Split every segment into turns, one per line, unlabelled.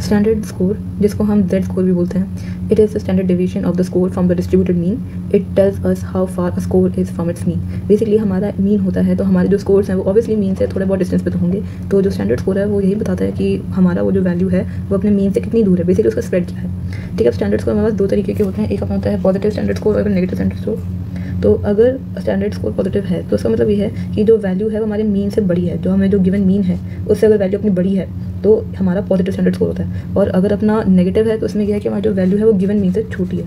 Standard score, जिसको हम Z score भी बोलते हैं, it is the standard division of the score from the distributed mean. It tells us how far a score is from its mean. Basically हमारा mean होता है, तो हमारे जो स्कोर्स हैं वो ऑब्वियसली मीन से थोड़े बहुत डिस्टेंस पे तो होंगे. तो जो स्टैंडर्ड स्कोर है वो यही बताता है कि हमारा वो जो वैल्यू है वो अपने मीन से कितनी दूर है, बेसिकली उसका स्प्रेड क्या है. ठीक है, स्टैंडर्ड स्कोर हमारे पास दो तरीके के होते हैं. एक अपना होता है पॉजिटिव स्टैंडर्ड स्कोर और नेगेटिव स्टैंडर्ड स्कोर. तो अगर स्टैंडर्ड स्कोर पॉजिटिव है तो उसका मतलब ये है कि जो वैल्यू है वो हमारे मीन से बड़ी है, जो हमें जो गिवन मीन है उससे अगर वैल्यू अपनी बड़ी है तो हमारा पॉजिटिव स्टैंडर्ड स्कोर होता है. और अगर अपना नेगेटिव है तो उसमें यह है कि हमारी जो वैल्यू है वो गिवन मीन से छोटी है.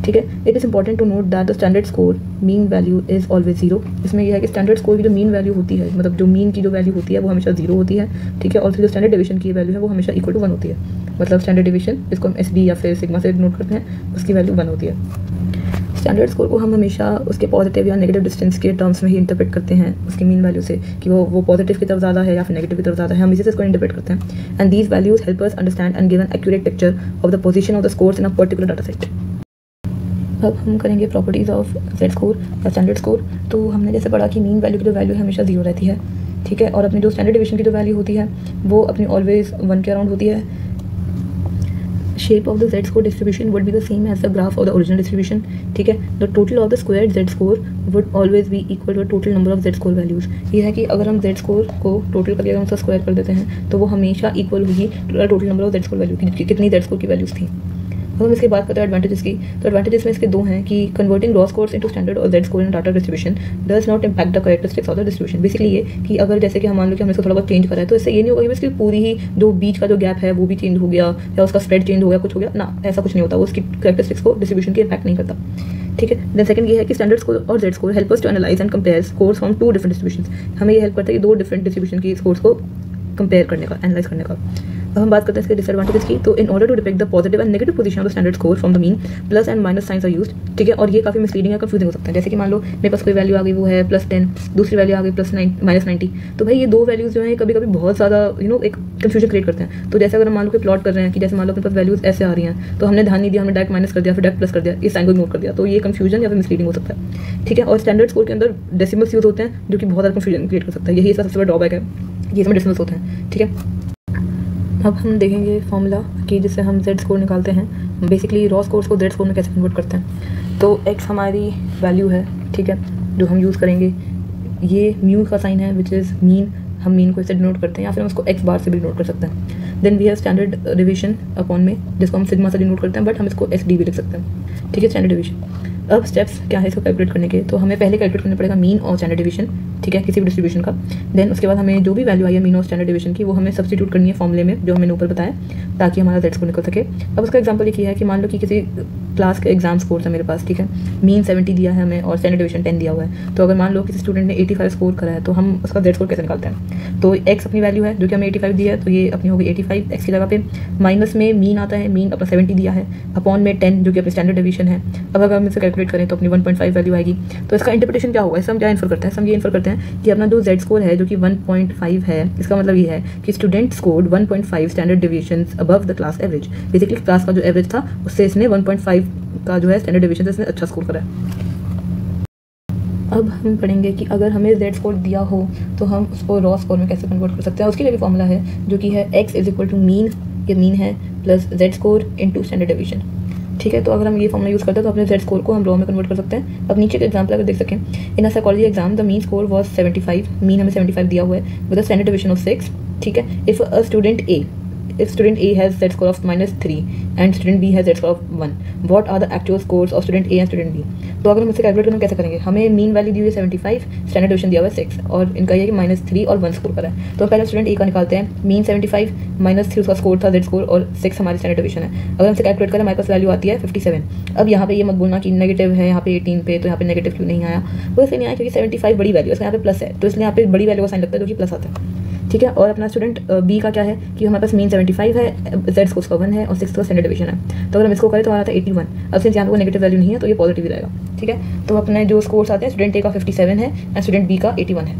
ठीक है, it is important to note that the standard score mean value is always zero. इसमें यह है कि स्टैंडर्ड स्कोर की जो मीन वैल्यू होती है, मतलब जो मीन की जो वैल्यू होती है वो हमेशा जीरो होती है. ठीक है, और फिर जो स्टैंडर्ड डिवीजन की वैल्यू है वो हमेशा इक्वल टू 1 होती है. मतलब स्टैंडर्ड डिवीजन जिसको हम एस डी या फिर सिग्मा से नोट करते हैं उसकी वैल्यू 1 होती है. स्टैंडर्ड स्कोर को हम हमेशा उसके पॉजिटिव या नेगेटिव डिस्टेंस के टर्म्स में ही इंटरप्रेट करते हैं, उसकी मीन वैल्यू से, कि वो पॉजिटिव की तरफ ज़्यादा है या फिर नेगेटिव की तरफ ज़्यादा है, हम इसी से इसको इंटरप्रेट करते हैं. And these values help us understand and give an accurate picture of the position of the scores in a particular data set. अब हम करेंगे प्रॉपर्टीज़ ऑफ जेड स्कोर या स्टैंडर्ड स्कोर. तो हमने जैसे पढ़ा कि मीन वैल्यू की जो वैल्यू है हमेशा जीरो रहती है. ठीक है, और अपनी जो स्टैंडर्ड डिवीजन की जो वैल्यू होती है वो अपनी ऑलवेज 1 के अराउंड होती है. Shape of the Z score distribution would be the same as the graph of the original distribution. ठीक है, the total of the squared Z score would always be equal to the total number of Z score values. ये है कि अगर हम Z score को total करके अगर हम उसका स्क्वायर कर देते हैं तो वो हमेशा इक्वल होगी total number of Z score value की, कितनी Z score की वैल्यूज थी. अब हम इसके बात करते हैं एडवांटेजेस की. तो एडवांटेजेस में इसके दो हैं कि converting raw scores into standard और Z score in data distribution does not impact the characteristics of the distribution. Basically ये कि अगर जैसे कि हम मान लो कि हमने इसको थोड़ा बहुत चेंज करा है तो इससे ये नहीं होगा कि इसकी पूरी ही जो बीच का जो गैप है वो भी चेंज हो गया या उसका स्प्रेड चेंज हो गया, कुछ हो गया ना, ऐसा कुछ नहीं होता. वो उसकी कैरेक्टरिस्टिक्स को डिस्ट्रीब्यूशन की इम्पैक्ट नहीं करता. ठीक है, देन सेकंड ये है कि स्टैंडर्ड स्कोर और Z score help us to analyse and compare scores from 2 different distributions. हमें ये हेल्प करता है कि 2 डिफरेंट डिस्ट्रीब्यूशन की स्कोर्स को कंपेयर करने का, एनालाइज करने का. अब हम बात करते हैं इसके डिसएडवांटेजेस की. तो in order to depict the positive and negative position of the standard score from the mean, plus and minus signs are used. ठीक है, और ये काफी मिसलीडिंग या कंफ्यूजिंग हो सकता है. जैसे कि मान लो मेरे पास कोई वैल्यू आ गई वो है +10, दूसरी वैल्यू आ गई -90. तो भाई ये दो वैल्यूज जो है कभी कभी बहुत ज़्यादा एक कंफ्यूजन क्रिएट करते हैं. तो जैसे अगर हम मान लो कि प्लॉट कर रहे हैं कि जैसे मान लो अपने पास वैल्यूज ऐसे आ रही हैं तो हमने ध्यान नहीं दिया, हमने डायरेक्ट माइनस कर दिया, फिर डायरेक्ट प्लस कर दिया, इस साइन को इग्नोर कर दिया, तो ये कंफ्यूजन या फिर मिसलीडिंग हो सकता है. ठीक है, और स्टैंडर्ड स्कोर के अंदर डेसिमल्स यूज होते हैं जो कि बहुत ज़्यादा कंफ्यूजन क्रिएट कर सकता है. यही इसका सबसे बड़ा ड्रॉबैक है, ये इसमें डेसिमल्स होते हैं. ठीक है, अब हम देखेंगे फॉर्मूला कि जिससे हम जेड स्कोर निकालते हैं. बेसिकली रॉ स्कोर्स को जेड स्कोर में कैसे कन्वर्ट करते हैं. तो एक्स हमारी वैल्यू है, ठीक है, जो हम यूज़ करेंगे. ये म्यू का साइन है विच इज़ मीन. हम मीन को इससे डिनोट करते हैं या फिर हम उसको एक्स बार से भी डिनोट कर सकते हैं. Then we have standard division upon में, जिसको हम सिग्मा से डिनोट करते हैं, बट हम इसको एस डी भी लिख सकते हैं. ठीक है, स्टैंडर्ड डिवीजन. अब स्टेप्स क्या है इसको कैलकुलेट करने के. तो हमें पहले कैलकुलेट करना पड़ेगा मीन और स्टैंडर्ड डिवीजन. ठीक है, किसी भी डिस्ट्रीब्यूशन का. देन उसके बाद हमें जो भी वैल्यू आई है मीन और स्टैंडर्ड डिवीजन की वो हमें सब्स्टिट्यूट करनी है फॉर्मूले में जो हमने ऊपर बताया, ताकि हमारा जेड स्कोर निकल सके. अब उसका एग्जांपल ये किया है कि मान लो कि किसी क्लास का एग्जाम स्कोर था मेरे पास. ठीक है, मीन 70 दिया है हमें और स्टैंडर्ड डिवीजन 10 दिया हुआ है. तो अगर मान लो किसी स्टूडेंट ने 85 स्कोर करा है तो हम उसका जेड स्कोर कैसे निकालते हैं. तो एक्स अपनी वैल्यू है जो कि हमें 85 दी है, तो ये अपनी होगी 85 एक्स की जगह पे. माइनस में मीन आता है, मीन अपना 70 दिया है, अपॉन में 10 जो कि अपनी स्टैंडर्ड डिवीजन है. अब अगर हम इसे कैलकुलेट करें तो अपनी 1.5 वैल्यू आएगी. तो इसका इंटरप्रिटेशन क्या होगा, इससे हम क्या इन्फर करते हैं. हम ये इन्फर करते हैं कि अपना जो जेड स्कोर है जो कि 1.5 है, इसका मतलब ये है कि student scored 1.5 standard divisions above the class average. Basically class का जो एवरेज था उससे इसने 1.5 का जो है स्टैंडर्ड डिवीजन से इसने अच्छा स्कोर करा है. अब हम पढ़ेंगे कि अगर हमें जेड स्कोर दिया हो तो हम उसको रॉ स्कोर में कैसे कन्वर्ट कर सकते हैं. उसके लिए भी फॉर्मूला है जो कि है X is equal to mean, ये मीन है, plus Z score into standard division. ठीक है, तो अगर हम ये फॉर्मूला यूज़ करते हैं तो अपने जेड स्कोर को हम रॉ में कन्वर्ट कर सकते हैं. अब नीचे के एग्जाम्पल अगर देख सकें, in a psychology exam the mean score was 75, mean हमें 75 दिया हुआ है with a standard division of 6. ठीक है, if a student A, if student A has Z score of -3 and student B has Z score of 1, what are the actual scores of student A and student B. तो अगर हम इसे calculate करना कैसे करेंगे. हमें मीन वैल्यू दी हुई है 75, स्टैंडर्ड डिवीजन दिया हुआ है 6 और इनका ये कि -3 और 1 स्कोर करा है. तो पहले स्टूडेंट A का निकालते हैं. मीन 75 -3 उसका स्कोर था Z स्कोर और 6 हमारी स्टैंडर्ड डिवीजन है. अगर हम इसे कैलकुलेट करें हमारे पास वैल्यू आती है 57. अब यहाँ पे ये मत बोलना कि नेगेटिव है यहाँ पे 18 पे, तो यहाँ पे नेगेटिव क्यों नहीं आया. वो इसलिए नहीं आया क्योंकि 75 बड़ी वैल्यू है, इसका यहाँ पे प्लस है, तो इसलिए यहाँ पे बड़ी वैल्यू का साइन लगता है जो कि प्लस आता है. ठीक है, और अपना स्टूडेंट बी का क्या है कि हमारे पास मीन 75 है, जेड स्कोर उसका 1 है और 6 का स्टैंडर्ड डिवीजन है. तो अगर हम इसको करें तो हमारा आता है 81. अब सिंस यहाँ पे कोई नेगेटिव वैल्यू नहीं है तो ये पॉजिटिव ही रहेगा. ठीक है, तो अपने जो स्कोर्स आते हैं स्टूडेंट ए का 57 है एंड स्टूडेंट बी का 81 है.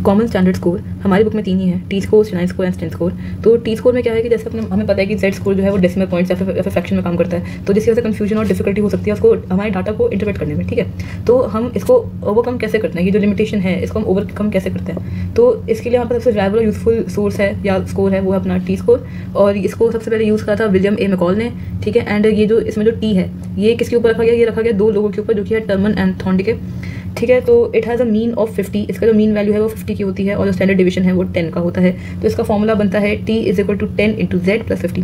कॉमन स्टैंडर्ड स्कोर हमारी बुक में 3 ही है, T score, stanine score and sten score. तो टी स्कोर में क्या है कि जैसे हमें पता है कि जेड स्कोर जो है वो डेसिमल पॉइंट्स या फिर फ्रैक्शन में काम करता है, तो जिसकी वजह से कन्फ्यूजन और डिफिकल्टी हो सकती है उसको हमारे डाटा को इंटरप्रेट करने में, ठीक है। तो हम इसको ओवरकम कैसे करते हैं, ये जो लिमिटेशन है इसको हम ओवरकम कैसे करते हैं, तो इसके लिए हमारे पास सबसे रिलायबल और यूजफुल सोर्स है या स्कोर है वो है अपना टी स्कोर, और इसको सबसे पहले यूज़ करा था विलियम ए मैकॉल ने, ठीक है। एंड ये जो इसमें जो टी है ये किसके ऊपर रखा गया, ये रखा गया 2 लोगों के ऊपर जो कि है टर्मन एंड थॉर्नडिके, ठीक है। तो it has a mean of 50, इसका जो मीन वैल्यू है वो 50 की होती है और जो स्टैंडर्ड डिवीजन है वो 10 का होता है। तो इसका फॉर्मूला बनता है t is equal to 10 into Z plus 50,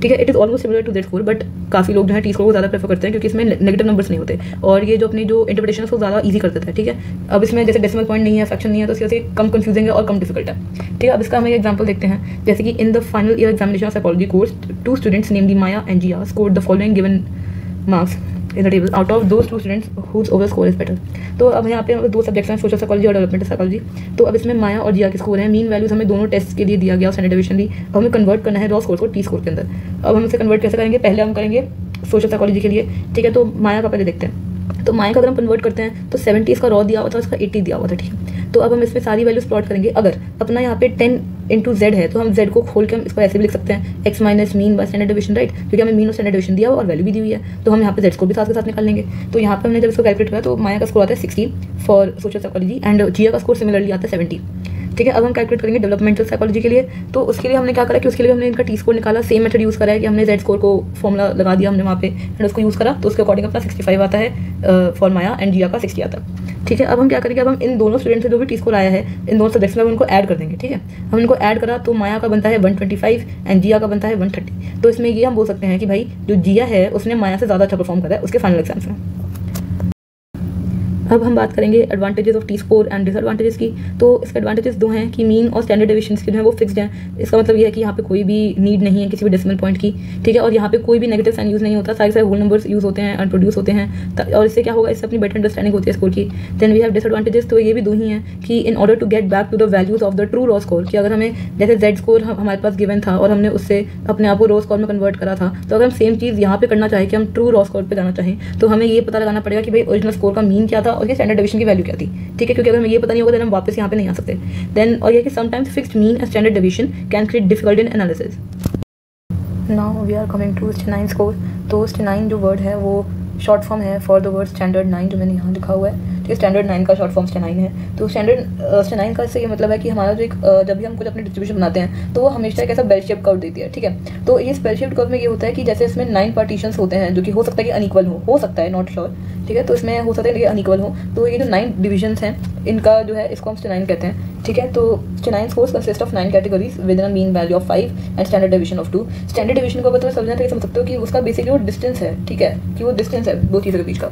ठीक है। It is almost similar to Z score, but काफ़ी लोग जो है टी स्कोर को ज़्यादा प्रेफर करते हैं क्योंकि इसमें नेगेटिव नंबर्स नहीं होते और ये जो अपनी जो इंटरप्रिटेशन है उसको ज़्यादा ईजी कर देता है, ठीक है। अब इसमें जैसे डेसिमल पॉइंट नहीं है, फ्रैक्शन नहीं है, तो इसकी वजह से कम कन्फ्यूजिंग है और कम डिफिकल्ट है, ठीक है। अब इसका हम एक एग्जाम्पल देखते हैं, जैसे कि in the final year examination of psychology course 2 students namely Maya and Jiya scored the following given marks in the table out of those 2 students whose overall score is better. तो अब यहाँ पे 2 सब्जेक्ट्स हैं, सोशल साइकोलॉजी और developmental psychology. तो अब इसमें माया और जिया के स्कोर हैं, मीन वैल्यूज हमें दोनों टेस्ट के लिए दिया गया स्टैंडर्ड डिवीजन दी। अब हमें कन्वर्ट करना है रॉ स्कोर को टी स्कोर के अंदर। अब हम इसे कन्वर्ट कैसे करेंगे, पहले हम करेंगे सोशल साइकोलॉजी के लिए, ठीक है। तो माया का पहले देखते हैं। तो माया का अगर हम कन्वर्ट करते हैं तो 70 इसका रॉ दिया हुआ था, उसका 80 दिया हुआ था, ठीक है। तो अब हम इसमें सारी वैल्यूज प्लॉट करेंगे। अगर अपना यहाँ पे 10 इंटू जेड है तो हम जेड को खोल के हम इसको ऐसे भी लिख सकते हैं x minus mean by standard division, right, क्योंकि हमें मीन और स्टैंडर्ड डिवीजन दिया हुआ और वैल्यू भी दी हुई है, तो हम यहाँ पे जेड को भी साथ के साथ निकाल लेंगे। तो यहाँ पे हमने जब इसको कैलकुलेट किया तो माया का स्कोर आता है 60 फॉर सोशल साइकोलॉजी एंड जिया का स्कोर सिमिलरली आता है 70, ठीक है। अब हम कैलकुलेट करेंगे डेवलपमेंटल साइकोलॉजी के लिए। तो उसके लिए हमने क्या करा कि उसके लिए हमने इनका टी स्कोर निकाला, सेम मेथड यूज़ करा है कि हमने जेड स्कोर को फॉर्मूला लगा दिया हमने वहाँ पे एंड उसको यूज़ करा, तो उसके अकॉर्डिंग अपना 65 आता है फॉर माया एंड जिया का 60 आता है, ठीक है। अब हम क्या करेंगे, अब हम इन दोनों स्टूडेंट से जो भी टी स्कोर आया है इन दोनों सब्जेक्ट्स में उनको ऐड कर देंगे, ठीक है। हम इनको ऐड करा तो माया का बनता है 125 एंड जिया का बनता है 130। तो इसमें ये हम बोल सकते हैं कि भाई जो जिया है उसने माया से ज़्यादा अच्छा परफॉर्म करा है उसके फाइनल एग्जाम्स में। अब हम बात करेंगे advantages of T score and disadvantages की। तो इसके एडवांटेजेस 2 हैं कि मीन और स्टैंडर्ड डिविजन्स के जो है वो फिक्स्ड हैं। इसका मतलब ये है कि यहाँ पे कोई भी नीड नहीं है किसी भी डेसिमल पॉइंट की, ठीक है। और यहाँ पे कोई भी नेगेटिव साइन यूज़ नहीं होता, सारे होल नंबर्स यूज़ होते हैं, अनप्रोड्यूस होते हैं, और इससे क्या होगा, इससे अपनी बेटर अंडरस्टैंडिंग होती है स्कोर की। देन वी हैव डिसएडवांटेजेस, तो ये भी 2 ही हैं कि in order to get back to the values of the true raw score, कि अगर हमें जैसे जेड स्कोर हमारे पास गिवन था और हमने उससे अपने आप को रॉ स्कोर में कन्वर्ट करा था, तो अगर हम सेम चीज़ यहाँ पे करना चाहें कि हम ट्रू रॉ स्कोर पे जाना चाहें तो हमें ये पता लगाना पड़ेगा कि भाई ओरिजिनल स्कोर का मीन क्या था और ये स्टैंडर्ड डिवीजन की वैल्यू क्या थी, ठीक है। क्योंकि अगर हमें ये पता नहीं होगा तो हम वापस यहाँ पे नहीं आ सकते। देन और ये कि sometimes fixed mean and standard division can create difficulty in analysis. Now we are coming to stanine score. तो स्टेनाइन जो वर्ड है वो शॉर्ट फॉर्म है फॉर द वर्ड स्टैंडर्ड 9 जो मैंने यहाँ लिखा हुआ है, ठीक है। स्टैंडर्ड 9 का शॉर्ट फॉर्म स्टेनाइन है। तो स्टेनाइन का इससे ये मतलब है कि हमारा जो एक जब भी हम कुछ अपनी डिस्ट्रीब्यूशन बनाते हैं तो वो हमेशा एक ऐसा बेल शेप कर्व देती है, ठीक है। तो ये बेल शेप कर्व में ये होता है कि जैसे इसमें 9 पार्टीशंस होते हैं जो कि हो सकता है कि अनइक्वल हो सकता है, नॉट श्योर, ठीक है। तो इसमें हो सकता है कि अनइक्वल हो, तो ये जो 9 डिविजन्स हैं इनका जो है इसको हम स्टेनाइन कहते हैं, ठीक है। तो stanine scores consist of 9 categories with in a mean value of 5 and standard division of 2। Standard division को अगर तुम्हें समझना तो ये समझ सकते हो कि उसका बेसिकली वो डिस्टेंस है, ठीक है, कि वो डिस्टेंस है 2 चीज़ों के बीच का,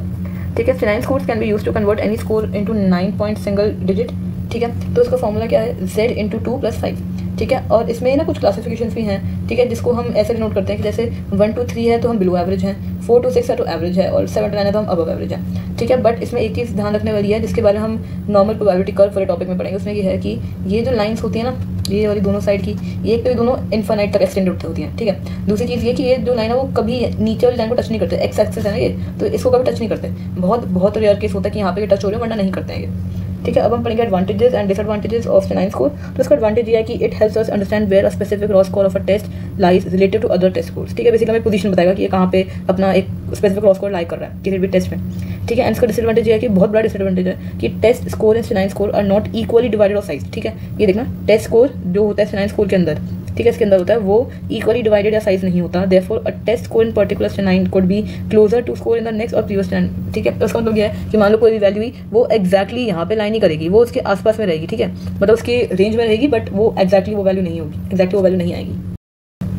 ठीक है। Stanine scores can be used to convert any score into 9 point single digit, ठीक है। तो इसका फॉर्मूला क्या है, z इंटू 2 + 5, ठीक है। और इसमें ना कुछ क्लासिफिकेशंस भी हैं, ठीक है, जिसको हम ऐसे नोट करते हैं कि जैसे 1 to 3 है तो हम बिलो एवरेज हैं, 4 to 6 है तो एवरेज है और 7 to 9 है तो हम अबव एवरेज हैं, ठीक है। बट इसमें एक चीज़ ध्यान रखने वाली है जिसके बारे में हम नॉर्मल प्रोबेबिलिटी कर्व वाले टॉपिक में पढ़ेंगे। उसमें ये है कि ये जो लाइन्स होती है ना, ये वाली दोनों साइड की, एक तो ये दोनों इन्फिनाइट तक एक्सटेंड होती हैं, ठीक है। दूसरी चीज़ ये कि ये जो लाइन है वो कभी नीचे वाली लाइन को टच नहीं करते, एक्स एक्सिस है ना ये, तो इसको कभी टच नहीं करते। बहुत रेयर केस होता है कि यहाँ पे टच हो रहे हैं वरना नहीं करते हैं ये, ठीक है। अब हम पढ़ेंगे advantages and disadvantages of stanine score. तो इसका एडवांटेज ये है कि it helps us understand where a specific raw score of a test lies related to other test scores, ठीक है। बेसिकली हमें पोजीशन बताएगा कि ये कहाँ पे अपना एक स्पेसिफिक रॉ स्कोर लाई कर रहा है किसी भी टेस्ट में, ठीक है। एंड इसका डिसएडवांटेज ये है कि बहुत बड़ा डिसएडवांटेज है कि test score and stanine score are not equally divided of size, ठीक है। ये देखना, टेस्ट स्कोर जो होता है स्टेनाइन स्कोर के अंदर, ठीक है, इसके अंदर होता है वो इक्वली डिवाइडेड या साइज नहीं होता। Therefore a test score in particular stanine could be closer to score in the next और प्रीवियस स्टेनाइन, ठीक है। तो उसका मतलब ये है कि मान लो कोई भी वैल्यू हुई वो एक्जैक्टली यहाँ पे लाइन ही करेगी, वो उसके आसपास में रहेगी, ठीक है, मतलब उसकी रेंज में रहेगी, बट वो एक्जैक्टली वो वैल्यू नहीं होगी, एक्जैक्टली वो वैल्यू नहीं आएगी।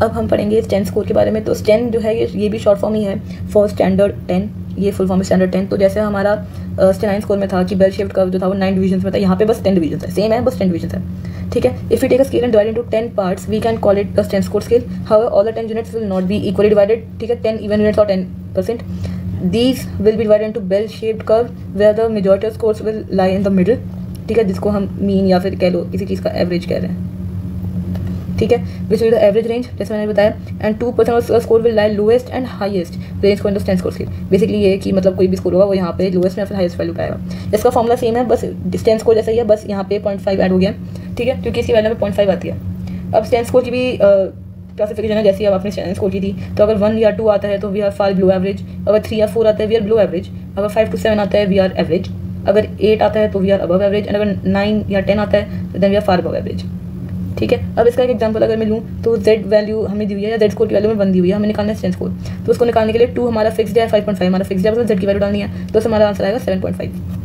अब हम पढ़ेंगे स्टेन स्कोर के बारे में। तो स्टेन जो है ये भी शॉर्ट फॉर्म ही है फॉर स्टैंडर्ड 10, ये फुल फॉर्म है स्टैंडर्ड 10। तो जैसे हमारा स्टेनाइन स्कोर में था कि बेल शेप्ड कर्व जो था वो 9 डिवीजन में था, यहाँ पे बस 10 डिवीजन है, सेम है बस 10 डिवीजन है, ठीक है। If you take a scale and divide into 10 parts we can call it the sten score scale. However all the 10 units will not be equally divided, ठीक है, 10 इवन यूनिट्स और 10%। These will be divided into bell shaped curve where the majority of scores will lie in the middle, ठीक है, जिसको हम mean या फिर कह लो किसी चीज़ का एवरेज कह रहे हैं, ठीक है, which will the average range, जैसे मैंने बताया, and 2% of score will lie lowest and highest range को in the stand score scale. Basically ये कि मतलब कोई भी स्कोर होगा वो यहाँ पे लोएस्ट या फिर हाईएस्ट वैल्यू पाएगा। इसका फॉर्मूला सेम है, बस स्टैंड स्कोर जैसा ही है, बस यहाँ पे 0.5 ऐड हो गया, ठीक है, क्योंकि इसकी वैल्यू में 0.5 आती है। अब स्टैंड स्कोर की भी क्लासिफिकेशन है, जैसे अब आपने स्टैंड स्कोर की थी, तो अगर 1 या 2 आता है तो we are far below average, अगर 3 या 4 आता है वी आर बिलो एवरेज, अगर 5 to 7 आता है वी आर एवरेज, अगर 8 आता है तो we are above average, and अगर 9 या 10 आता है तो then we are far above average, ठीक है। अब इसका एक एग्जांपल अगर मैं लूँ तो Z वैल्यू हमें दी हुई है, या Z स्कोर की वैल्यू में 1 दी हुई है, हमें निकालना है स्टैंड स्कोर। तो उसको निकालने के लिए 2 हमारा फिक्स्ड है, 5.5 हमारा फिक्स्ड है, मतलब Z की वैल्यू डालनी है, तो हमारा आंसर आएगा 7.5।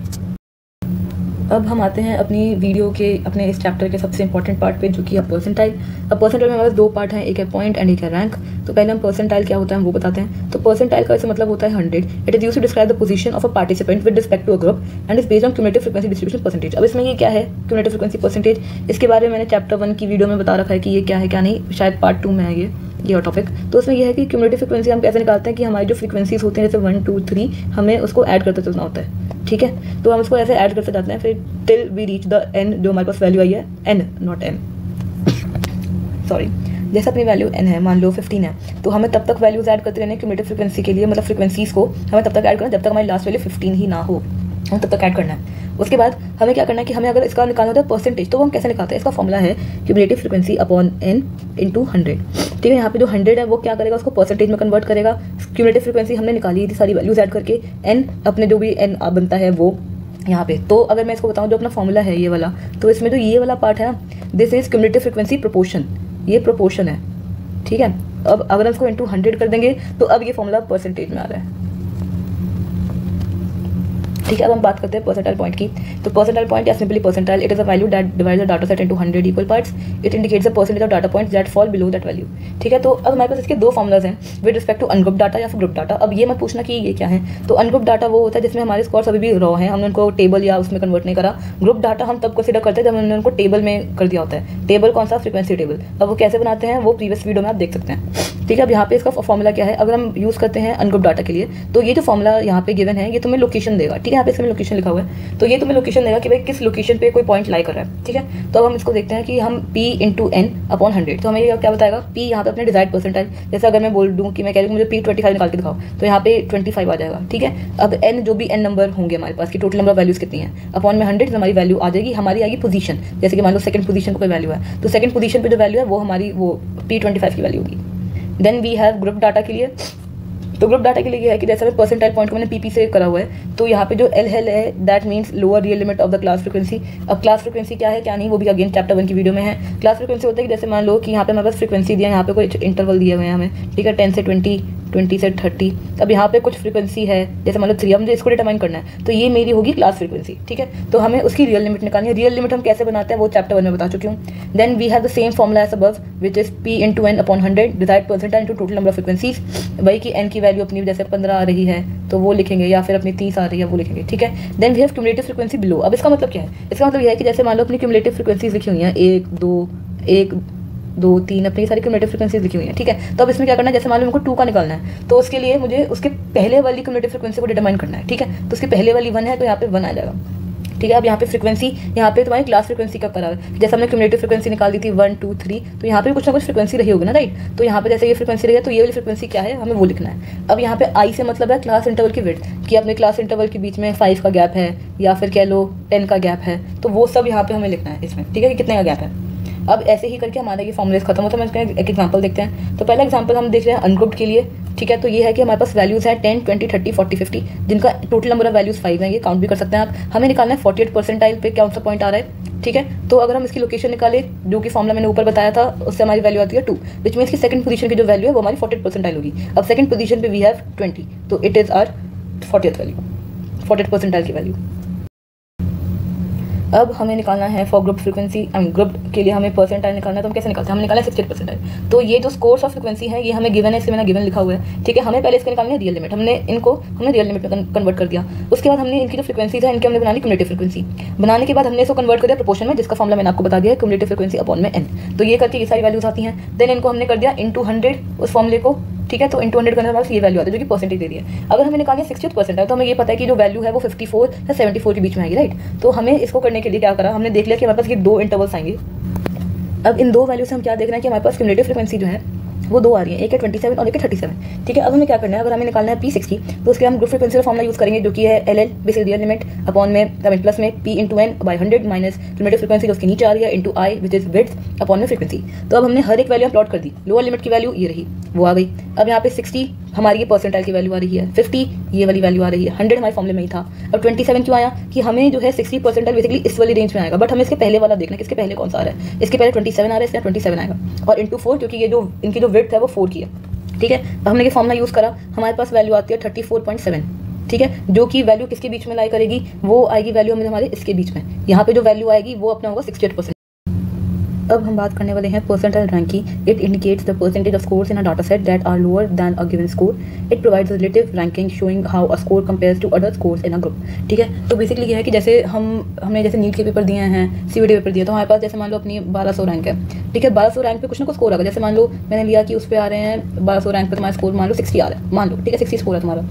अब हम आते हैं अपनी वीडियो के अपने इस चैप्टर के सबसे इंपॉर्टेंट पार्ट पे, जो कि है परसेंटाइल। अब परसेंटाइल में हमारे पास 2 पार्ट हैं, एक है पॉइंट एंड एक है रैंक। तो पहले हम परसेंटाइल क्या होता है वो बताते हैं। तो परसेंटाइल का ऐसे मतलब होता है 100। It is used to describe the position of a participant with respect to a group and is based on cumulative frequency distribution percentage. अब इसमें ये क्या है क्यूमुलेटिव फ्रीक्वेंसी परसेंटेज, इसके बारे में मैंने चैप्टर 1 की वीडियो में बता रखा है कि ये क्या है क्या नहीं, शायद पार्ट 2 में है ये और टॉपिक। तो उसमें यह है कि क्यूमुलेटिव फ्रीक्वेंसी हम कैसे निकालते हैं कि हमारी जो फ्रीक्वेंसीज होती हैं जैसे 1 2 3 हमें उसको ऐड करते चलना होता है, ठीक है। तो हम उसको ऐसे ऐड करते जाते हैं फिर till we reach the N, जो हमारे पास वैल्यू आई है n नॉट m, सॉरी, जैसे अपनी वैल्यू n है, मान लो 15 है, तो हमें तब तक वैल्यूज ऐड करते रहने क्यूमुलेटिव फ्रीक्वेंसी के लिए, मतलब फ्रीक्वेंसीज को हमें तब तक ऐड करना जब तक हमारी लास्ट वैल्यू 15 ही ना हो, हम तब तक ऐड करना है। उसके बाद हमें क्या करना है कि हमें अगर इसका निकालना होता है परसेंटेज, तो वो हम कैसे निकालते हैं, इसका फॉर्मूला है cumulative frequency upon n into 100, ठीक है। यहाँ पे जो 100 है वो क्या करेगा, उसको परसेंटेज में कन्वर्ट करेगा। क्यूमुलेटिव फ्रीक्वेंसी हमने निकाली थी सारी वैल्यूज ऐड करके, n अपने जो भी n बनता है वो यहाँ पे। तो अगर मैं इसको बताऊँ जो अपना फॉर्मूला है ये वाला, तो इसमें जो ये वाला पार्ट है ना, this is cumulative frequency proportion, ये प्रोपोर्शन है, ठीक है। अब अगर हम इसको इंटू 100 कर देंगे तो अब ये फॉर्मूला परसेंटेज में आ रहा है, ठीक है। अब हम बात करते हैं परसेंटाइल पॉइंट की। तो परसेंटाइल पॉइंट या simply percentile, it is a value that divides the data set into 100 equal parts. It indicates the percentage of data points that fall below that value, ठीक है। तो अब हमारे पास इसके 2 फॉर्मुलाज हैं with respect to ungroup data या फिर group data. अब ये मत पूछना कि ये क्या है। तो अनग्रुप डाटा वो होता है जिसमें हमारे स्कोर्स अभी भी रॉ हैं, हमने उनको टेबल या उसमें कन्वर्ट नहीं करा। ग्रुप डाटा हम तब कंसिडर करते हैं जब हमने उनको टेबल में कर दिया होता है। टेबल कौन सा, फ्रीक्वेंसी टेबल। अब वो कैसे बनाते हैं वो प्रीवियस वीडियो में आप देख सकते हैं, ठीक है। अब यहाँ पे इसका फॉर्मूला क्या है, अगर हम यूज़ करते हैं अनग्रुप डाटा के लिए, तो ये जो फॉर्मूला यहाँ पे गिवन है ये तुम्हें लोकेशन देगा, ठीक है। यहाँ पे इसमें लोकेशन लिखा हुआ है, तो ये तुम्हें लोकेशन देगा कि भाई किस लोकेशन पे कोई पॉइंट लाई कर रहा है, ठीक है। तो अब हम इसको देखते हैं कि हम p इंटू n अपॉन 100, तो हमें ये क्या बताएगा, p यहाँ पे अपने डिजायर्ड परसेंटाइल, जैसे अगर मैं बोल दूँ कि मैं कह रही हूँ मुझे p 25 निकाल के दिखाओ, तो यहाँ पे 25 आ जाएगा, ठीक है। अब n जो भी n नंबर होंगे हमारे पास की टोटल नंबर ऑफ वैल्यूज कितनी है, अपॉन में 100 हमारी वैल्यू आ जाएगी, हमारी आएगी पोजीशन। जैसे कि मान लो सेकंड पोजीशन पर कोई वैल्यू है, तो सेकंड पोजीशन पे जो वैल्यू है वो हमारी वो p 25 की वैल्यू होगी। Then we have group data के लिए। तो ग्रुप डाटा के लिए ये है कि जैसे परसेंटाइल पॉइंट को मैंने पीपी से करा हुआ है, तो यहाँ पे जो एल है that means lower real limit of the class frequency. अब क्लास फ्रीक्वेंसी क्या है क्या नहीं वो भी अगेन चैप्टर 1 की वीडियो में है। क्लास फ्रीक्वेंसी होता है कि जैसे मान लो कि यहाँ पे हमारे पास फ्रीक्वेंसी दिया है, यहाँ पे कोई इंटरवल दिए हुए हैं हमें, ठीक है, 10 से 20, 20 से 30। अब यहाँ पे कुछ फ्रीक्वेंसी है जैसे मान लो 3, अब मुझे इसको डिटरमाइन करना है, तो ये मेरी होगी क्लास फ्रीक्वेंसी, ठीक है। तो हमें उसकी रियल लिमिट निकालनी है। रियल लिमिट हम कैसे बनाते हैं वो चैप्टर 1 में बता चुकी हूँ। Then we have the same formula as above which is p into n upon 100 divide percentile into total number of frequencies. वही कि n की वैल्यू अपनी जैसे 15 आ रही है तो वो लिखेंगे, या फिर अपनी 30 आ रही है वो लिखेंगे, ठीक है। Then we have cumulative frequency below. अब इसका मतलब क्या है, इसका मतलब यह है कि जैसे मान लो अपनी क्यूमुलेटिव फ्रीक्वेंसीज लिखी हुई हैं 1 2 3 अपनी सारी क्यूमुलेटिव फ्रीक्वेंसीज लिखी हुई हैं, ठीक है। तो अब इसमें क्या करना है, जैसे मान लो हमको 2 का निकालना है, तो उसके लिए मुझे उसके पहले वाली क्यूमुलेटिव फ्रीक्वेंसी को डिटरमाइन करना है, ठीक है। तो उसकी पहले वाली 1 है तो यहाँ पे 1 आ जाएगा, ठीक है। अब यहाँ पे फ्रीक्वेंसी, यहाँ पे तुम्हारी क्लास फ्रीक्वेंसी का करा है, जैसे हमने क्यूमुलेटिव फ्रीक्वेंसी निकाल दी थी 1 2 3, तो यहाँ पे कुछ ना कुछ फ्रीक्वेंसी रही होगी ना, राइट। तो यहाँ पे जैसे ये फ्रीक्वेंसी रही है तो ये वाली फ्रीक्वेंसी क्या है हमें वो लिखना है। अब यहाँ पे आई से मतलब है क्लास इंटरवल की विड्थ, कि अपने क्लास इंटरवल के बीच में 5 का गैप है या फिर कह लो 10 का गैप है, तो वो सब यहाँ पे हमें लिखना है इसमें, ठीक है, कि कितने का गैप है। अब ऐसे ही करके हमारा ये फॉर्मुलेस खत्म होता है। हम इसका एक एग्जांपल देखते हैं। तो पहला एग्जांपल हम देख रहे हैं अनग्रुप्ड के लिए, ठीक है। तो ये है कि हमारे पास वैल्यूज है 10 20 30 40 50, जिनका टोटल नंबर ऑफ वैल्यूज 5 है, ये काउंट भी कर सकते हैं आप। हमें निकालना है 48 परसेंटाइल पे कौन सा पॉइंट आ रहा है, ठीक है। तो अगर हम इसकी लोकेशन निकाले जो कि फॉर्मुला मैंने ऊपर बताया था, उससे हमारी वैल्यू आती है 2, विच मीन्स की सेकंड पोजीशन की जो वैल्यू है वो हमारी 48 परसेंटाइल होगी। अब सेकंड पोजीशन पे वी हैव 20, तो it is our 40th value, 48 percentile की वैल्यू। अब हमें निकालना है फॉर ग्रुप फ्रीक्वेंसी, ग्रुप के लिए हमें परसेंटाइल निकालना है, तो हम कैसे निकालते हैं, हम निकालना है 68 परसेंटाइल। तो ये जो स्कोर्स ऑफ फ्रीक्वेंसी है ये हमें गिवन है, इसलिए मैंने गिवन लिखा हुआ है, ठीक है। हमें पहले इसके निकालनी है रियल लिमिट, हमने रियल लिमिट में कन्वर्ट कर दिया। उसके बाद हमने इनकी जो फ्रीक्वेंसीज है इनकी हमने बनानी क्यूमुलेटिव फ्रीक्वेंसी। बनाने के बाद हमने इसको कन्वर्ट कर दिया प्रोपोर्शन में, जिसका फॉर्मूला मैंने आपको बता दिया है, क्यूमुलेटिव फ्रीक्वेंसी अपॉन में n। तो ये करके ये सारी वैल्यूज आती हैं। देन इनको हमने कर दिया इंटू 100 उस फॉर्मूले को, ठीक है। तो इंटू 100 करने के बाद ये वैल्यू आती है जो कि परसेंटेज दे रही है। अगर हमें निकालनी है 68 परसेंटाइल, तो हमें ये पता है कि जो वैल्यू है वो 54 या 74 के बीच में आएगी, राइट। तो हमें इसको करने के लिए क्या करा, हमने देख लिया कि हमारे पास ये 2 इंटरवल्स आएंगे। अब इन दो वैल्यू से हम क्या देख रहे हैं कि हमारे पास क्यूमुलेटिव फ्रीक्वेंसी जो है वो दो आ रही है, एक है 27 और एक है 37। ठीक है, अब हमें क्या करना है, अगर हमें निकालना है P60 तो उसके हम ग्रुप फ्रीक्वेंसी का फॉर्मूला यूज़ करेंगे जो कि है LL basically real limit upon में प्लस में P into N by 100 minus cumulative frequency जो उसके नीचे आ रही है into I which is width upon में फ्रीक्वेंसी। तो अब हमने हर एक वैल्यू प्लॉट कर दी, लोअर लिमिट की वैल्यू ये रही, वो आ गई। अब यहाँ पे 60 हमारी ये परसेंटाइल की वैल्यू आ रही है, 50 ये वाली वैल्यू आ रही है, 100 हमारे फॉर्मूले में ही था। अब 27 क्यों आया कि हमें जो है 60 परसेंटाइल बेसिकली इस वाली रेंज में आएगा, बट हमें इसके पहले वाला देखना है, किसके पहले कौन सा आ रहा है, इसके पहले 27 आ रहा है, इसके 27 आएगा और इंटू 4 क्योंकि ये जो इनकी जो विड्थ है वो 4 की है। ठीक है, अब हमने ये फॉर्मूला यूज़ करा, हमारे पास वैल्यू आती है 34.7। ठीक है, जो कि वैल्यू किसके बीच में लाई करेगी, वो आएगी वैल्यू हमें हमारे इसके बीच में, यहाँ पे जो वैल्यू आएगी वो अपना होगा 68%। अब हम बात करने वाले हैं परसेंटाइल रैंक की। It indicates the percentage of scores in a data set that are lower than a given score. It provides relative ranking showing how a score compares to other scores in a group. ठीक है, तो basically ये है कि जैसे हमने जैसे NEET के पेपर दिए हैं, CVT पेपर दिया, तो हमारे पास जैसे मान लो अपनी 1200 रैंक है। ठीक है, 1200 रैंक पे कुछ ना कुछ स्कोर आएगा, जैसे मान लो मैंने लिया कि उस पर आ रहे हैं 1200 रैंक पे तुम्हारा स्कोर मान लो 60 आ रहा है, मान लो। ठीक है, 60 स्कोर है तुम्हारा।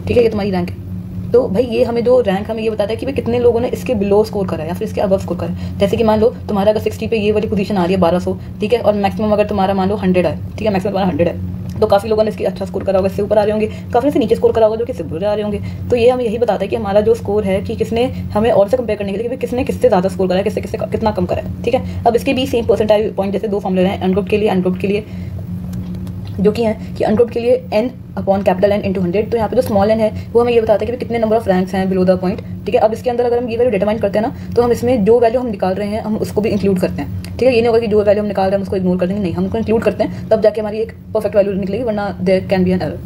ठीक है, ये तुम्हारी रैंक है। तो भाई ये हमें जो रैंक हमें ये बताता है कि भाई कितने लोगों ने इसके बिलो स्कोर करा है या फिर इसके अबव स्कोर करा है। जैसे कि मान लो तुम्हारा अगर 60 पे ये वाली पोजीशन आ रही है 1200, ठीक है, और मैक्सिमम अगर तुम्हारा मान लो 100 है, ठीक है, मैक्सिमम तुम्हारा 100 है, तो काफ़ी लोगों ने इसकी अच्छा स्कोर करा होगा, इससे ऊपर आ रहे होंगे, काफ़ी से नीचे स्कोर करा होगा जो कि इससे बुरे आ रहे होंगे। तो ये हमें यही बताता है कि हमारा जो स्कोर है कि किसने हमें और से कंपेयर करने के लिए कि किसने किससे ज़्यादा स्कोर करा है, किससे किससे कितना कम करा है। ठीक है, अब इसके भी सेम परसेंटाइल पॉइंट जैसे दो फॉर्मूले हैं अनग्रुप्ड के लिए, अनग्रुप्ड के लिए, जो कि हैं कि अनग्रुप्ड के लिए n upon capital N into 100। तो यहाँ पे जो स्मॉल n है वो हमें ये बताता है कि कितने नंबर ऑफ रैंक्स हैं बिलो द पॉइंट। ठीक है, अब इसके अंदर अगर हम ये वैल्यू डिटरमाइन करते हैं ना, तो हम इसमें जो वैल्यू हम निकाल रहे हैं हम उसको भी इंक्लूड करते हैं। ठीक है, ये नहीं होगा कि जो वैल्यू हम निकाल रहे हैं हम उसको इग्नोर कर देंगे, नहीं, हम उसको इंक्लूड करते हैं तब जाके हमारी एक परफेक्ट वैल्यू निकलेगी, वरना there can be an error.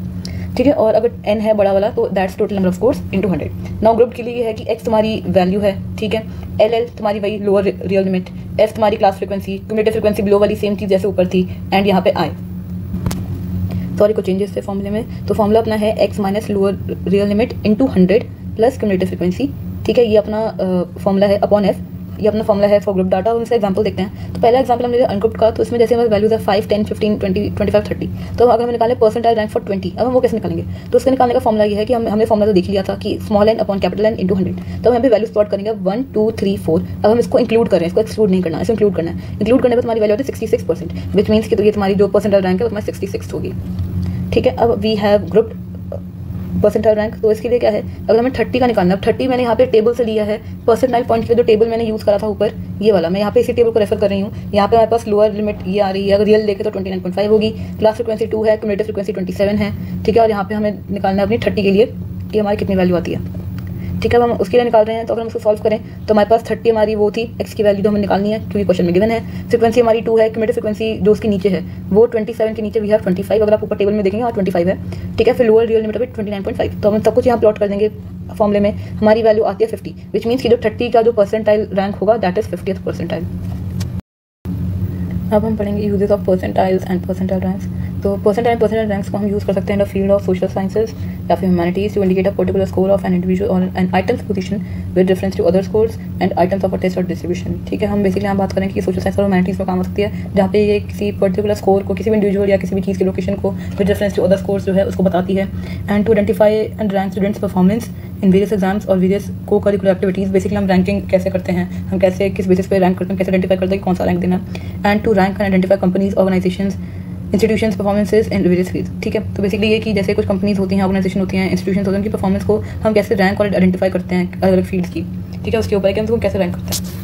ठीक है, और अगर n है बड़ा वाला तो that's total number of scores into 100। Now group के लिए ये है कि x तुम्हारी वैल्यू है, ठीक है, LL तुम्हारी वही लोअर रियल लिमिट, S तुम्हारी class frequency, cumulative frequency below वाली सेम चीज़ जैसे ऊपर थी, एंड यहाँ पे I। सॉरी कुछ चेंजेस थे फॉर्मूले में, तो फॉर्मूला अपना है x minus lower real limit into 100 plus cumulative frequency. ठीक है, ये अपना फॉर्मूला है अपॉन f, ये अपना फॉर्मूला है फॉर ग्रुप डाटा। और इसका एग्जांपल देखते हैं। तो पहला एग्जांपल हमने अनग्रुप्ड का, तो इसमें जैसे हमारे वैल्यूज है 5, 10, 15, 20, 25, 30। तो अगर हमें निकालें परसेंटाइल रैंक फॉर 20, अब हम वो कैसे निकालेंगे, तो उसका निकालने का फॉर्मूला ये है कि हमने फॉर्मूला तो देख लिया था कि small n upon capital N into 100। तो हम यहाँ पे वैल्यूज प्लॉट करेंगे 1, 2, 3, 4। अब हम इसको इंक्लूड करें, इसको एक्सक्लूड नहीं करना, इसको इंक्लूड करना है। इंक्लूड करने पर तुम्हारी वैल्यू होती है 66%, विच मीन्स कि तो ये तुम्हारी जो परसेंटाइल रैंक है वो तुम्हारी 66 होगी। ठीक है, अब we have grouped percentile rank. तो इसके लिए क्या है, अगर हमें 30 का निकालना है, 30 मैंने यहाँ पे टेबल से लिया है, परसेंटाइल पॉइंट के जो टेबल मैंने यूज़ करा था ऊपर ये वाला, मैं यहाँ पे इसी टेबल को रेफर कर रही हूँ। यहाँ पे हमारे पास लोअर लिमिट ये आ रही है, अगर रियल देखे तो 29.5 होगी, क्लास फ्रीक्वेंसी 2 है, क्यूमुलेटिव फ्रीक्वेंसी 27 है। ठीक है, और यहाँ पे हमें निकालना है अपनी 30 के लिए कि हमारी कितनी वैल्यू आती है। ठीक है, हम उसके लिए निकाल रहे हैं। तो अगर हम उसको सॉल्व करें तो हमारे पास 30 हमारी वो थी x की वैल्यू जो हमें निकालनी है क्योंकि क्वेश्चन में गिवन है। फ्रीक्वेंसी हमारी 2 है, क्यूमुलेटिव फ्रीक्वेंसी जो उसके नीचे है वो 27 के नीचे वी हैव 25, अगर आप ऊपर टेबल में देखेंगे और 25 है। ठीक है, फिर लोअर रियल लिमिट अभी 29.5। तो हम सब कुछ यहाँ प्लॉट कर देंगे फॉर्मूले में। हमारी वैल्यू आती है 50, विच मीन्स कि जो 30 का जो परसेंटाइल रैंक होगा दैट इज 50th परसेंटाइल। अब हम पढ़ेंगे uses of percentiles and percentile ranks. तो परसेंटाइल रैंक्स को हम यूज़ कर सकते हैं in the field of social sciences या फिर humanities to indicate a particular score of an individual और an items position with reference to other scores and items of a test और distribution. ठीक है, हम बेसिकली यहाँ बात करें कि सोशल साइंस और ह्यूमैनिटीज में काम हो सकती है, जहाँ पे ये किसी पर्टिकुलर स्कोर को, किसी भी इंडिविजुअल या किसी भी चीज़ की लोकेशन को with reference to other scores जो है उसको बताती है। And to identify and rank students performance in various exams और various co-curricular activities. Basically हम रैंकिंग कैसे करते हैं, हम कैसे किस बेसिस पे रैंक करते हैं, कैसे आइडेंटिफाई करते हैं कि कौन सा रैंक देना। And to rank and identify companies, organisations, institutions performances in various fields. ठीक है, तो बेसिकली ये कि जैसे कुछ कंपनीज होती हैं, ऑर्गेनाइजेशन होती हैं, इंस्टीट्यूशंस होते हैं, उनकी परफॉर्मेंस को हम कैसे रैंक और आइडेंटिफाई करते हैं अलग अलग फील्ड्स की। ठीक है, उसके ऊपर है कि हम उसको कैसे रैंक करते हैं।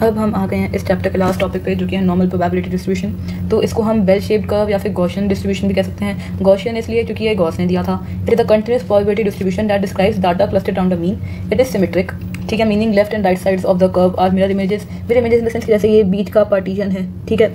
अब हम आ गए हैं इस चैप्टर के लास्ट टॉपिक पे जो कि है नॉर्मल प्रोबेबिलिटी डिस्ट्रीब्यूशन। तो इसको हम बेल शेप्ड कर्व या फिर गॉसियन डिस्ट्रीब्यूशन भी कह सकते हैं। गॉसियन इसलिए क्योंकि ये गॉस ने दिया था। It is the continuous probability distribution that describes data clustered around a mean. It is symmetric. ठीक है, meaning left and right sides of the curve are mirror images. Mirror images in the sense कि जैसे ये बीच का partition है, ठीक है,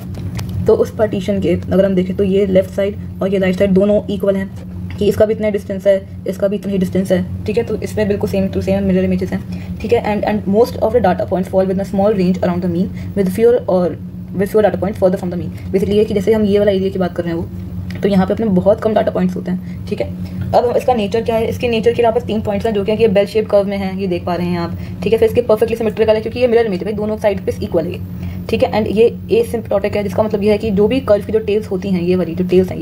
तो उस पार्टीशन के अगर हम देखें तो ये लेफ्ट साइड और ये राइट साइड दोनों इक्वल हैं कि इसका भी इतना डिस्टेंस है, इसका भी इतना ही डिस्टेंस है। ठीक है, तो इसमें बिल्कुल same to same mirror images हैं। ठीक है, and most of the data points fall with a small range around the mean with fewer data point further from the mean. Basically ये कि जैसे हम ये वाला एरिया की बात कर रहे हैं वो, तो यहाँ पे अपने बहुत कम डाटा पॉइंट्स होते हैं। ठीक है, अब इसका नेचर क्या है, इसके नेचर के यहाँ पर 3 पॉइंट्स हैं जो कि ये बेल शेप कर्व में हैं, ये देख पा रहे हैं आप। ठीक है, फिर इसके परफेक्टली सिमेट्रिकल है क्योंकि ये मिरर इमेज है, दोनों साइड पे इक्वल है। ठीक है, एंड ये एसिम्प्टोटिक है, जिसका मतलब ये है कि जो भी कर्व की जो टेल्स होती हैं, ये वाली जो टेल्स हैं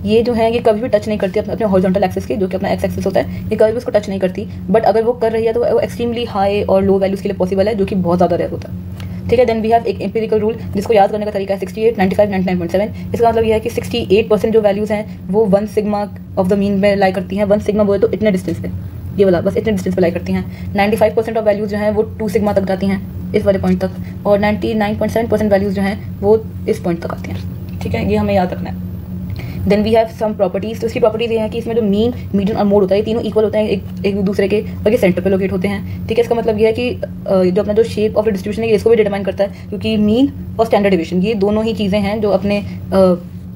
ये जो है ये कभी भी टच नहीं करती अपने हॉरिजॉन्टल एक्सिस के, जो कि अपना एक्स एक्सिस होता है, ये कभी भी उसको टच नहीं करती। बट अगर वो कर रही है तो वो एक्सट्रीमली हाई और लो वैल्यूज़ के लिए पॉसिबल है, जो कि बहुत ज़्यादा रेयर होता है। ठीक है। देन वी हैव एक एम्पिरिकल रूल जिसको याद करने का तरीका है 68, 95, 99.7। इसका मतलब यह है कि 68% जो वैल्यूज़ हैं वो 1 सिग्मा ऑफ द मीन में लाई करती हैं। 1 सिग्मा बोले तो इतने डिस्टेंस पे, ये वाला बस इतने डिस्टेंस पे लाई करती हैं। 95% ऑफ वैल्यूज़ जो हैं वो 2 सिग्मा तक जाती हैं, इस वाले पॉइंट तक, और 99.7% वैल्यूज़ जो हैं वो इस पॉइंट तक आती हैं। ठीक है, ये हमें याद रखना है। Then we have some properties. तो इसकी प्रॉपर्टीज़ ये हैं कि इसमें जो मीन, मीडियन और मोड होता है, ये तीनों इक्वल होते हैं एक दूसरे के, और ये सेंटर पे लोकेट होते हैं। ठीक है, इसका मतलब ये है कि जो अपना जो शेप ऑफ द डिस्ट्रीब्यूशन है इसको भी डिटरमाइन करता है, क्योंकि मीन और स्टैंडर्ड डिवीजन ये दोनों ही चीज़ें हैं जो अपने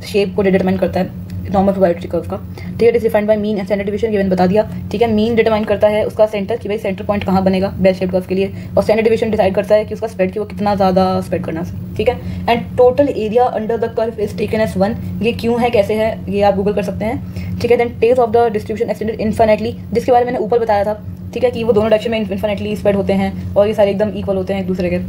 शेप को डिटरमाइन करता है नॉर्मल प्रोबेबिलिटी कर्व का। ठीक है, it is defined by mean and standard division, ये मैंने बता दिया। ठीक है, मीन डिटरमाइन करता है उसका सेंटर कि भाई सेंटर पॉइंट कहाँ बनेगा बेल शेप कर्व के लिए, और स्टैंडर्ड डिवीजन डिसाइड करता है कि उसका स्प्रेड कि वो कितना ज़्यादा स्प्रेड करना है। ठीक है, and total area under the curve is taken as 1। ये क्यों है, कैसे है, ये आप गूगल कर सकते हैं। ठीक है, then tails of the distribution extended infinitely, जिसके बारे में मैंने ऊपर बताया था। ठीक है, कि वो दोनों डायरेक्शन में इनफाइनाइटली स्प्रेड होते हैं और ये सारे एकदम इक्वल होते हैं एक दूसरे के।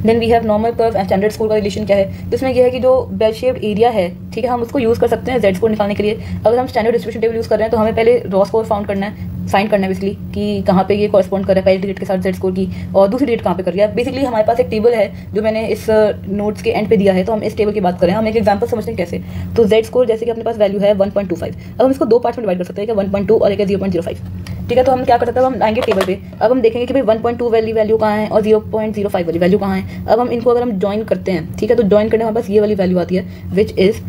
Then we have normal curve and standard score का रिलेशन क्या है, तो इसमें यह है कि जो बेल शेप्ड एरिया है, ठीक है, हम उसको यूज़ कर सकते हैं जेड स्कोर निकालने के लिए। अगर हम स्टैंडर्ड डिस्ट्रीब्यूशन टेबल यूज़ कर रहे हैं तो हमें पहले रॉ स्कोर फाइंड करना है बेसिकली कि कहाँ पे ये कॉरस्पॉन्ड कर रहा है पहली डिजिट के साथ जेड स्कोर की, और दूसरी डिजिट कहाँ पे कर रही है। बेसिकली हमारे पास एक टेबल है जो मैंने इस नोट्स के एंड पे दिया है, तो हम इस टेबल की बात करें। हम एक एग्जांपल समझते हैं कैसे। तो जेड स्कोर जैसे कि अपने पास वैल्यू है 1.25, अब हम इसको दो पार्ट्स में डिवाइड कर सकते हैं, कि 1.2 और एक 0.05। ठीक है, तो हम क्या कर सकते हैं, हम आएंगे टेबल पे, अब हम देखेंगे कि भाई 1.2 वाली वैल्यू कहाँ है और 0.05 वाली वैल्यू कहाँ है। अब हम इनको अगर हम ज्वाइन करते हैं, ठीक है, तो ज्वाइन करने हमारे पास ये वाली वैल्यू आती है विच इज़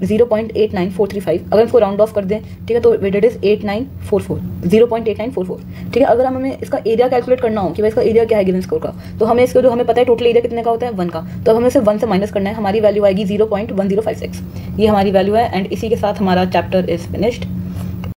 0.89435। अगर इसको राउंड ऑफ कर दें, ठीक है, तो इट इज 8944, 0.8944। ठीक है, अगर हमें इसका एरिया कैलकुलेट करना हो कि भाई इसका एरिया क्या है गिवन स्कोर का, तो हमें इसको जो हमें पता है टोटल एरिया कितने का होता है 1 का, तो अब हमें सिर्फ 1 से माइनस करना है, हमारी वैल्यू आएगी 0.1056। ये हमारी वैल्यू है, एंड इसी के साथ हमारा चैप्टर इज फिनिश्ड।